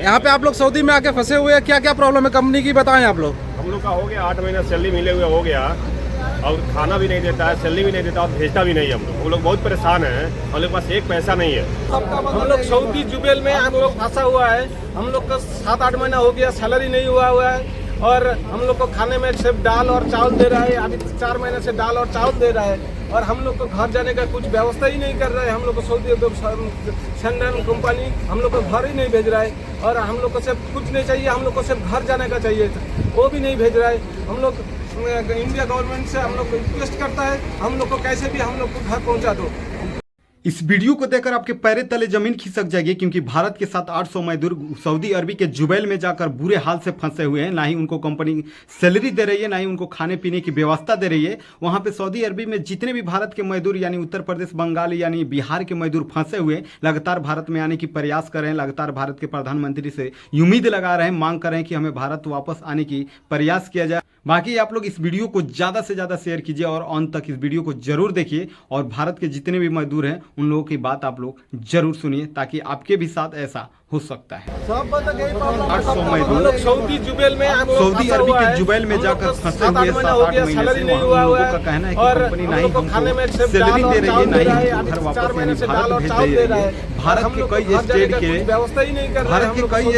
यहाँ पे आप लोग सऊदी में आके फंसे हुए हैं, क्या क्या प्रॉब्लम है कंपनी की, बताएं आप लोग। हम लोग का हो गया 8 महीना सैलरी मिले हुए हो गया, और खाना भी नहीं देता है, सैलरी भी नहीं देता और भेजता भी नहीं है। हम लोग बहुत परेशान हैं, हम लोग के पास एक पैसा नहीं है। हम लोग सऊदी जुबेल में हम लोग फंसा हुआ है। हम लोग का 7-8 महीना हो गया, सैलरी नहीं हुआ है, और हम लोग को खाने में सिर्फ दाल और चावल दे रहा है। अभी 4 महीने से दाल और चावल दे रहा है, और हम लोग को घर जाने का कुछ व्यवस्था ही नहीं कर रहा है। हम लोग को सऊदी सेंडन कंपनी हम लोग को घर ही नहीं भेज रहा है, और हम लोग को सिर्फ कुछ नहीं चाहिए, हम लोग को सिर्फ घर जाने का चाहिए, वो भी नहीं भेज रहा है। हम लोग इंडिया गवर्नमेंट से हम लोग रिक्वेस्ट करता है, हम लोग को कैसे भी हम लोग को घर पहुँचा दो। इस वीडियो को देखकर आपके पैरे तले जमीन खिसक जाएगी, क्योंकि भारत के साथ 800 मजदूर सऊदी अरब के जुबैल में जाकर बुरे हाल से फंसे हुए हैं। ना ही उनको कंपनी सैलरी दे रही है, ना ही उनको खाने पीने की व्यवस्था दे रही है। वहां पे सऊदी अरब में जितने भी भारत के मजदूर यानी उत्तर प्रदेश, बंगाल यानी बिहार के मजदूर फंसे हुए, लगातार भारत में आने की प्रयास कर रहे हैं। लगातार भारत के प्रधानमंत्री से उम्मीद लगा रहे हैं, मांग कर रहे हैं कि हमें भारत वापस आने की प्रयास किया जाए। बाकी आप लोग इस वीडियो को ज़्यादा से ज़्यादा शेयर कीजिए और अंत तक इस वीडियो को जरूर देखिए, और भारत के जितने भी मजदूर हैं उन लोगों की बात आप लोग जरूर सुनिए, ताकि आपके भी साथ ऐसा हो सकता है। 800 मजदूर सऊदी जुबेल में सऊदी अरब के जुबैल में जाकर फंसे हुए 7-8 महीने से। वहाँ लोगों का कहना है कि कंपनी ना ही हमको सैलरी दे रही है, ना ही हमको घर वापस यानी भारत भेज रही है। भारत के कई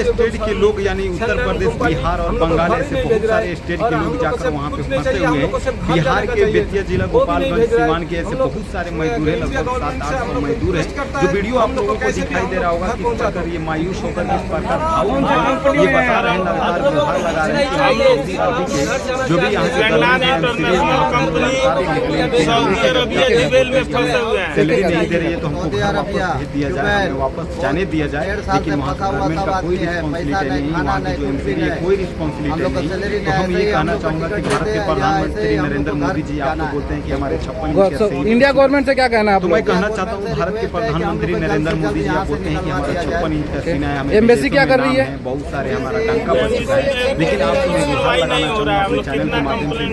स्टेट के लोग यानी उत्तर प्रदेश, बिहार और बंगाल ऐसे बहुत सारे स्टेट के लोग जाकर वहाँ पे फंसे हुए हैं। बिहार के बेतिया जिला, गोपालगंज, सीवान के ऐसे बहुत सारे मजदूर हैं, लगभग 700-800 मजदूर है। जो वीडियो आप लोगों को दिखाई दे रहा होगा, किस प्रकार ये मायूस होकर किस प्रकार ये बता रहे हैं, लगातार गुहार लगा रहे हैं कि सऊदी अरब के जो भी यहाँ से सैलरी नहीं दे रही है तो हमको घर वापस भेज दिया जाए, हमें वापस जाने दिया जाए। लेकिन वहाँ गवर्नमेंट का कोई रिस्पॉन्सिबिलिटी नहीं, वहाँ की जो एमसीबी है कोई रिस्पॉन्सिबिलिटी नहीं। तो हम ये कहना चाहूँगा कि भारत के प्रधानमंत्री नरेंद्र मोदी जी आप लोग बोलते हैं कि हमारे 56 इंडिया गवर्नमेंट से क्या कहना है आप तो लोग? मैं कहना चाहता हूँ भारत के प्रधानमंत्री नरेंद्र मोदी जी आप बोलते हैं कि हमारा 56 इंच का सीना है, हमें एम्बेसी क्या कर रही है? बहुत सारे हमारा डंका बच चुका है। लेकिन आप सुनिए, गुहार लगाना चाहूँगा अपने चैनल के माध्यम से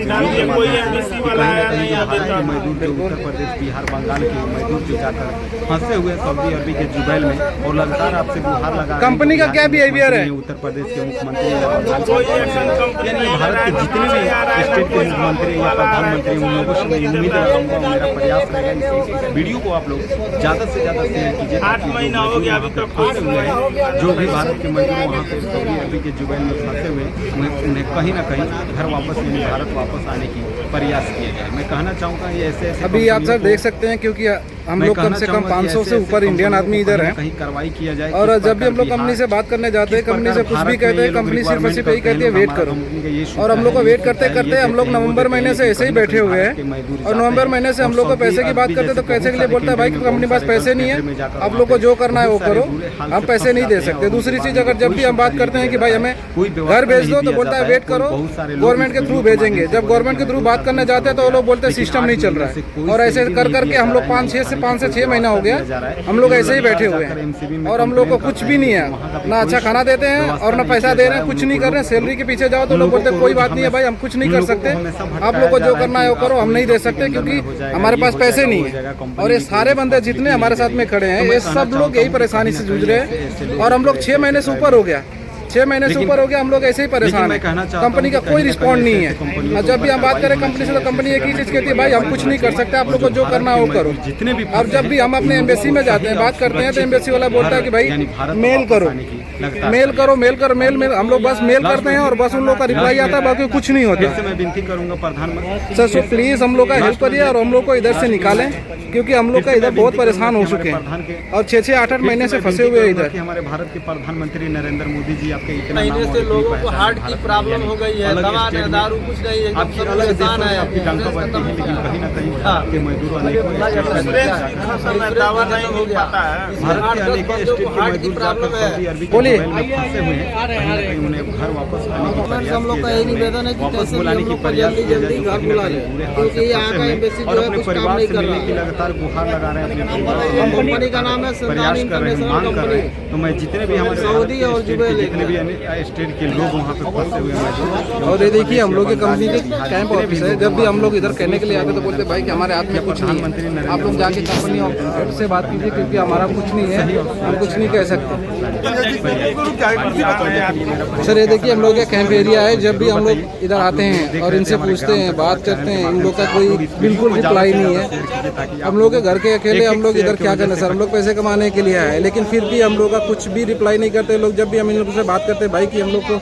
मजदूर जो उत्तर प्रदेश, बिहार, बंगाल के मजदूर जो जाकर फंसे हुए सऊदी अरब के जुबैल में, और लगातार आपसे गुहार लगा कंपनी का क्या बिहेवियर है? उत्तर प्रदेश के मुख्यमंत्री यानी भारत के जितने भी स्टेट के मुख्यमंत्री या प्रधानमंत्री, उन लोगों से मैं उम्मीद रखूँगा, मेरा प्रयास रहेगा इस वीडियो को आप लोग ज़्यादा से ज़्यादा शेयर कीजिए। 8 महीना हो गया अभी तक फंसे हुए हैं, जो भी भारत के मजदूर वहाँ पे सऊदी अरब के जुबैल में फंसे हुए हैं, उन्हें कहीं ना कहीं घर वापस यानी भारत वापस आने की प्रयास किया जाए। मैं कहना चाहूँगा ये ऐसे अभी आप सर देख सकते हैं, क्योंकि हम लोग कम से कम 500 से ऊपर इंडियन आदमी इधर हैं, कहीं कार्रवाई किया जाए। और जब भी हम लोग कंपनी से बात करने जाते हैं, कंपनी से कुछ भी कहते हैं, कंपनी सिर्फ यही कहती है वेट करो, और हम लोग को वेट करते करते हम लोग नवंबर महीने से ऐसे ही बैठे हुए हैं। और नवंबर महीने से हम लोग को पैसे की बात करते तो पैसे के लिए बोलता है भाई कंपनी पास पैसे नहीं है, आप लोग को जो करना है वो करो, हम पैसे नहीं दे सकते। दूसरी चीज, अगर जब भी हम बात करते हैं कि भाई हमें घर भेज दो तो बोलता है वेट करो, गवर्नमेंट के थ्रू भेजेंगे। जब गवर्नमेंट के थ्रू बात करने जाते हैं तो वो लोग बोलते हैं सिस्टम नहीं चल रहा है, और ऐसे कर करके हम लोग 5 से 6 महीना हो गया हम लोग ऐसे ही बैठे हुए हैं, और हम लोग को कुछ भी नहीं है, ना अच्छा खाना देते हैं और ना पैसा दे रहे हैं, कुछ नहीं कर रहे हैं। सैलरी के पीछे जाओ तो लोग बोलते हैं कोई बात नहीं है भाई, हम कुछ नहीं कर सकते, आप लोग को जो करना है वो करो, हम नहीं दे सकते क्योंकि हमारे पास पैसे नहीं है। और ये सारे बंदे जितने हमारे साथ में खड़े हैं, ये सब लोग यही परेशानी से जूझ रहे हैं, और हम लोग 6 महीने से ऊपर हो गया, 6 महीने से ऊपर हो गया, हम लोग ऐसे ही परेशान हैं। कंपनी का कोई रिस्पॉन्ड नहीं है, और जब भी हम बात करें कंपनी से तो कंपनी एक ही चीज कहती है भाई हम कुछ नहीं कर सकते, आप लोग को जो करना है वो करो। अब जब भी हम अपने एम्बेसी में जाते हैं बात करते हैं तो एम्बेसी वाला बोलता है कि भाई मेल करो, मेल करो, मेल करो, मेल हम लोग बस मेल करते हैं और बस उन लोग का रिप्लाई आता है, बाकी कुछ नहीं होता। मैं विनती करूंगा प्रधानमंत्री सर सो प्लीज हम लोग का हेल्प करिए और हम लोग को इधर से निकालें, क्योंकि हम लोग का इधर बहुत परेशान हो चुके हैं और 6-6, 8-8 महीने से फंसे हुए इधर। हमारे भारत के प्रधानमंत्री नरेंद्र मोदी जी आपके इतना महीने से लोगों को हार्ट की प्रॉब्लम हो गई है, दवा नहीं, दारू कुछ नहीं है, आपकी अलग देशों में आपकी टंका बढ़ती है, लेकिन कहीं ना कहीं आपके मजदूर दवा नहीं हो पाता है। भारत के अनेक स्टेट के मजदूर जाकर सऊदी अरब के जुबैल में फंसे हुए हैं, कहीं ना कहीं उन्हें घर वापस आने की प्रयास हम लोग का यही निवेदन है कि वापस बुलाने की प्रयास किया जाए, क्योंकि यहाँ का एम्बेसी और अपने परिवार से मिलने की लगातार गुहार लगा रहे हैं, अपने कंपनी का नाम है प्रयास कर रहे हैं, मांग कर रहे हैं। तो मैं जितने भी हमारे सऊदी और जुबैल जितने भी अन्य स्टेट के लोग वहाँ पे फंसे हुए हैं। और ये देखिए हम लोग के कंपनी के कैंप ऑफिस है। जब भी हम लोग इधर कहने के लिए आते तो बोलते भाई कि हमारे हाथ में कुछ नहीं है, आप लोग जाके कंपनी ऑफिस से बात कीजिए क्योंकि हमारा कुछ नहीं है, हम कुछ नहीं कह सकते। सर ये देखिए हम लोग का कैंप एरिया है। जब भी हम लोग इधर आते हैं और इनसे पूछते हैं, बात करते हैं, इन लोग का कोई बिल्कुल रिप्लाई नहीं है। हम लोग के घर के अकेले हम लोग इधर क्या करना सर, हम लोग पैसे कमाने के लिए आए, लेकिन फिर भी हम लोग का कुछ भी रिप्लाई नहीं करते लोग। जब भी हम इन लोगों से बात करते हैं भाई कि हम लोग को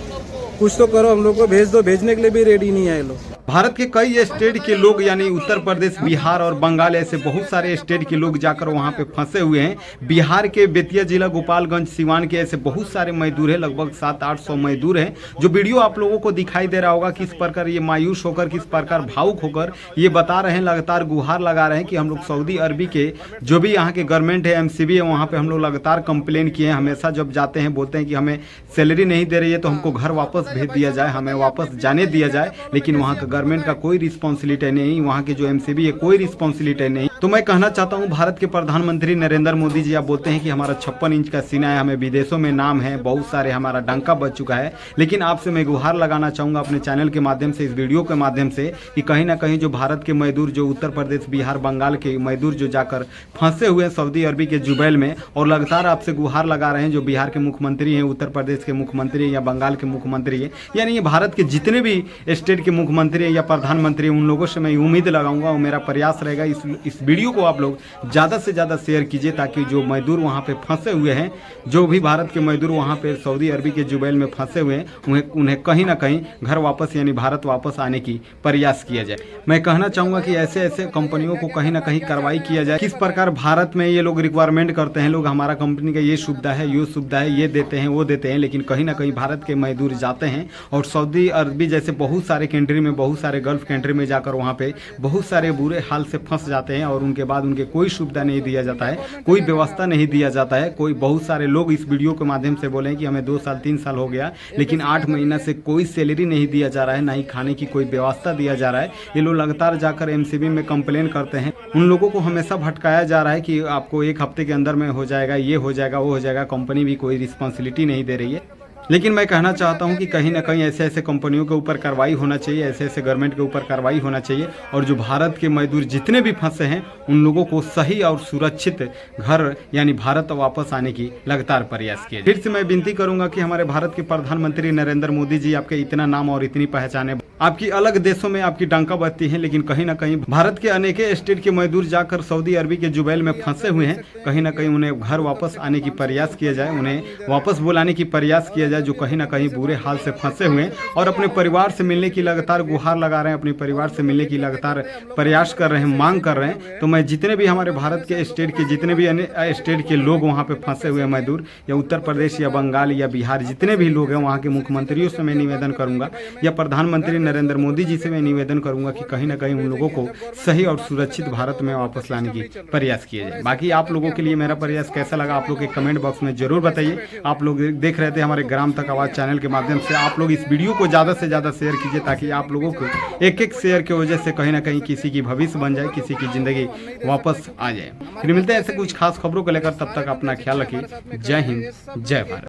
कुछ तो करो, हम लोग को भेज दो, भेजने के लिए भी रेडी नहीं है ये लोग। भारत के कई स्टेट के लोग यानी उत्तर प्रदेश, बिहार और बंगाल ऐसे बहुत सारे स्टेट के लोग जाकर वहां पे फंसे हुए हैं। बिहार के बेतिया जिला, गोपालगंज, सिवान के ऐसे बहुत सारे मजदूर हैं, लगभग 700-800 मजदूर हैं। जो वीडियो आप लोगों को दिखाई दे रहा होगा, किस प्रकार ये मायूस होकर, किस प्रकार भावुक होकर ये बता रहे हैं, लगातार गुहार लगा रहे हैं कि हम लोग सऊदी अरबी के जो भी यहाँ के गवर्नमेंट है, MCB है, वहाँ पे हम लोग लगातार कंप्लेन किए हैं। हमेशा जब जाते हैं बोलते हैं कि हमें सैलरी नहीं दे रही है तो हमको घर वापस भेज दिया जाए, हमें वापस जाने दिया जाए। लेकिन वहाँ का गवर्नमेंट का कोई रिस्पॉन्सिबिलिटी नहीं, वहाँ के जो MCB है कोई रिस्पॉन्सिबिलिटी नहीं। तो मैं कहना चाहता हूँ भारत के प्रधानमंत्री नरेंद्र मोदी जी, आप बोलते हैं कि हमारा 56 इंच का सीना है, हमें विदेशों में नाम है, बहुत सारे हमारा डंका बच चुका है। लेकिन आपसे मैं गुहार लगाना चाहूँगा अपने चैनल के माध्यम से, इस वीडियो के माध्यम से, कि कहीं ना कहीं जो भारत के मजदूर, जो उत्तर प्रदेश, बिहार, बंगाल के मजदूर जो जाकर फंसे हुए हैं सऊदी अरबी के जुबैल में, और लगातार आपसे गुहार लगा रहे हैं, जो बिहार के मुख्यमंत्री हैं, उत्तर प्रदेश के मुख्यमंत्री हैं या बंगाल के मुख्यमंत्री हैं, यानी ये भारत के जितने भी स्टेट के मुख्यमंत्री हैं या प्रधानमंत्री, उन लोगों से मैं उम्मीद लगाऊंगा और मेरा प्रयास रहेगा इस वीडियो को आप लोग ज़्यादा से ज़्यादा शेयर कीजिए, ताकि जो मजदूर वहाँ पे फंसे हुए हैं, जो भी भारत के मजदूर वहाँ पे सऊदी अरबी के जुबैल में फंसे हुए हैं, उन्हें कहीं ना कहीं घर वापस यानी भारत वापस आने की प्रयास किया जाए। मैं कहना चाहूँगा कि ऐसे ऐसे कंपनियों को कहीं ना कहीं कार्रवाई किया जाए। किस प्रकार भारत में ये लोग रिक्वायरमेंट करते हैं, लोग हमारा कंपनी का ये सुविधा है, ये सुविधा है, ये देते हैं, वो देते हैं, लेकिन कहीं ना कहीं भारत के मजदूर जाते हैं और सऊदी अरबी जैसे बहुत सारे कंट्री में, बहुत सारे गल्फ कंट्री में जाकर वहाँ पे बहुत सारे बुरे हाल से फंस जाते हैं और उनके बाद उनके कोई सुविधा नहीं दिया जाता है, कोई व्यवस्था नहीं दिया जाता है। कोई बहुत सारे लोग इस वीडियो के माध्यम से बोले कि हमें 2 साल 3 साल हो गया, लेकिन 8 महीना से कोई सैलरी नहीं दिया जा रहा है, ना ही खाने की कोई व्यवस्था दिया जा रहा है। ये लोग लगातार जाकर MCB में कंप्लेन करते हैं। उन लोगों को हमेशा भटकाया जा रहा है कि आपको 1 हफ्ते के अंदर में हो जाएगा, ये हो जाएगा, वो हो जाएगा। कंपनी भी कोई रिस्पॉन्सिबिलिटी नहीं दे रही है। लेकिन मैं कहना चाहता हूं कि कहीं ना कहीं ऐसे ऐसे कंपनियों के ऊपर कार्रवाई होना चाहिए, ऐसे ऐसे गवर्नमेंट के ऊपर कार्रवाई होना चाहिए, और जो भारत के मजदूर जितने भी फंसे हैं उन लोगों को सही और सुरक्षित घर यानी भारत वापस आने की लगातार प्रयास किए। फिर से मैं विनती करूंगा कि हमारे भारत के प्रधानमंत्री नरेंद्र मोदी जी, आपके इतना नाम और इतनी पहचान है, आपकी अलग देशों में आपकी डंका बजती है, लेकिन कहीं ना कहीं भारत के अनेक स्टेट के मजदूर जाकर सऊदी अरबी के जुबैल में फंसे हुए हैं। कहीं ना कहीं उन्हें घर वापस आने की प्रयास किया जाए, उन्हें वापस बुलाने की प्रयास किया जाए, जो कहीं ना कहीं बुरे हाल से फंसे हुए हैं और अपने परिवार से मिलने की लगातार गुहार लगा रहे हैं, अपने परिवार से मिलने की लगातार प्रयास कर रहे हैं, मांग कर रहे हैं। तो मैं जितने भी हमारे भारत के स्टेट के जितने भी अन्य स्टेट के लोग वहाँ पे फंसे हुए मजदूर, या उत्तर प्रदेश या बंगाल या बिहार, जितने भी लोग हैं, वहाँ के मुख्यमंत्रियों से मैं निवेदन करूँगा या प्रधानमंत्री नरेंद्र मोदी जी से मैं निवेदन करूँगा कि कहीं ना कहीं उन लोगों को सही और सुरक्षित भारत में वापस लाने की प्रयास किया जाए। बाकी आप लोगों के लिए मेरा प्रयास कैसा लगा, आप लोग के कमेंट बॉक्स में जरूर बताइए। आप लोग देख रहे थे हमारे ग्राम तक आवाज़ चैनल के माध्यम से, आप लोग इस वीडियो को ज़्यादा से ज़्यादा शेयर कीजिए, ताकि आप लोगों को एक शेयर की वजह से कहीं ना कहीं किसी की भविष्य बन जाए, किसी की ज़िंदगी वापस आ जाए। फिर मिलते हैं ऐसे कुछ खास खबरों को लेकर, तब तक अपना ख्याल रखिए। जय हिंद, जय भारत।